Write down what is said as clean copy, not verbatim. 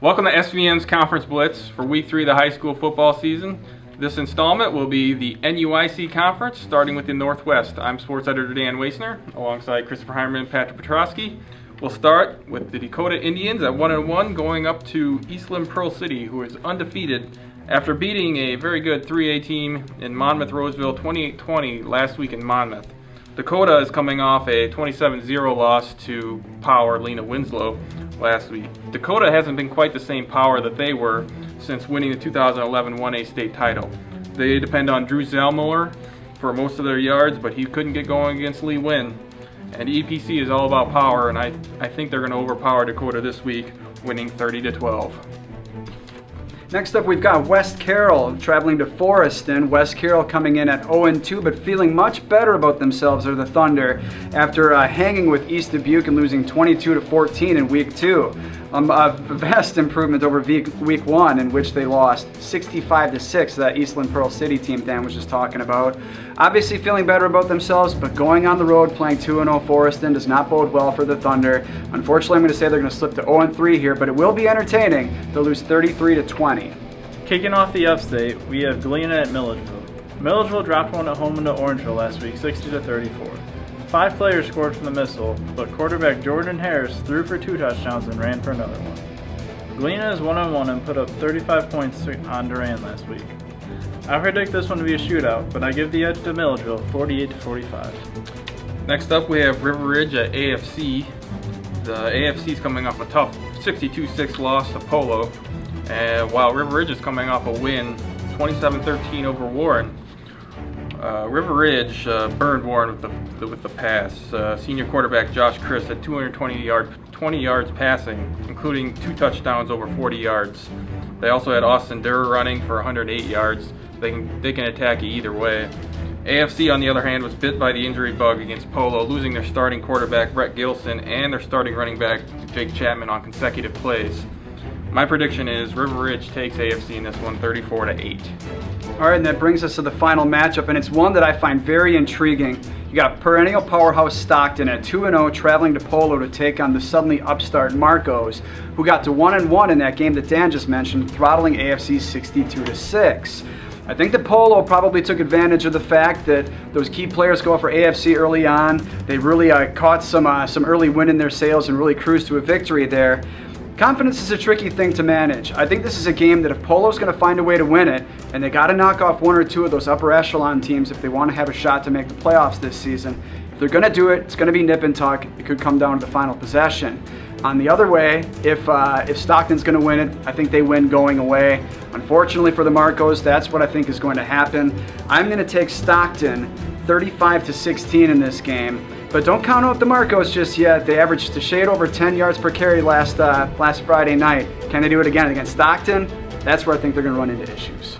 Welcome to SVM's Conference Blitz for Week 3 of the high school football season. This installment will be the NUIC Conference, starting with the Northwest. I'm Sports Editor Dan Woessner, alongside Heimerman and Patrick Petrosky. We'll start with the Dakota Indians at 1-1, going up to Eastland Pearl City, who is undefeated after beating a very good 3A team in Monmouth-Roseville 28-20 last week in Monmouth. Dakota is coming off a 27-0 loss to Power Lena Winslow last week. Dakota hasn't been quite the same Power that they were since winning the 2011 1A state title. They depend on Drew Zellmuller for most of their yards, but he couldn't get going against Lee Wynn. And EPC is all about power, and I think they're going to overpower Dakota this week, winning 30-12. Next up, we've got West Carroll traveling to Forreston. West Carroll coming in at 0-2, but feeling much better about themselves are the Thunder after hanging with East Dubuque and losing 22-14 in Week 2. A vast improvement over Week 1, in which they lost 65-6 to that Eastland Pearl City team Dan was just talking about. Obviously feeling better about themselves, but going on the road playing 2-0 Forreston does not bode well for the Thunder. Unfortunately, I'm going to say they're going to slip to 0-3 here, but it will be entertaining. They'll lose 33-20. Kicking off the Upstate, we have Galena at Milledgeville. Milledgeville dropped one at home into Orangeville last week, 60-34. 5 players scored from the missile, but quarterback Jordan Harris threw for 2 touchdowns and ran for another one. Galena is 1-1 and put up 35 points on Durand last week. I predict this one to be a shootout, but I give the edge to Milledgeville, 48-45. Next up, we have River Ridge at AFC. The AFC is coming off a tough 62-6 loss to Polo, while River Ridge is coming off a win 27-13 over Warren. River Ridge burned Warren with the pass. Senior quarterback Josh Chris had 20 yards passing, including 2 touchdowns over 40 yards. They also had Austin Durr running for 108 yards. They can attack you either way. AFC, on the other hand, was bit by the injury bug against Polo, losing their starting quarterback Brett Gilson and their starting running back Jake Chapman on consecutive plays. My prediction is River Ridge takes AFC in this one, 34-8. All right, and that brings us to the final matchup, and it's one that I find very intriguing. You got perennial powerhouse Stockton at 2-0 traveling to Polo to take on the suddenly upstart Marcos, who got to 1-1 in that game that Dan just mentioned, throttling AFC 62-6. I think that Polo probably took advantage of the fact that those key players go for AFC early on. They really caught some early wind in their sails and really cruised to a victory there. Confidence is a tricky thing to manage. I think this is a game that if Polo's going to find a way to win it, and they got to knock off 1 or 2 of those upper echelon teams if they want to have a shot to make the playoffs this season. If they're going to do it, it's going to be nip and tuck. It could come down to the final possession. On the other way, if Stockton's going to win it, I think they win going away. Unfortunately for the Marcos, that's what I think is going to happen. I'm going to take Stockton 35-16 in this game. But don't count out the Marcos just yet. They averaged a shade over 10 yards per carry last Friday night. Can they do it again against Stockton? That's where I think they're going to run into issues.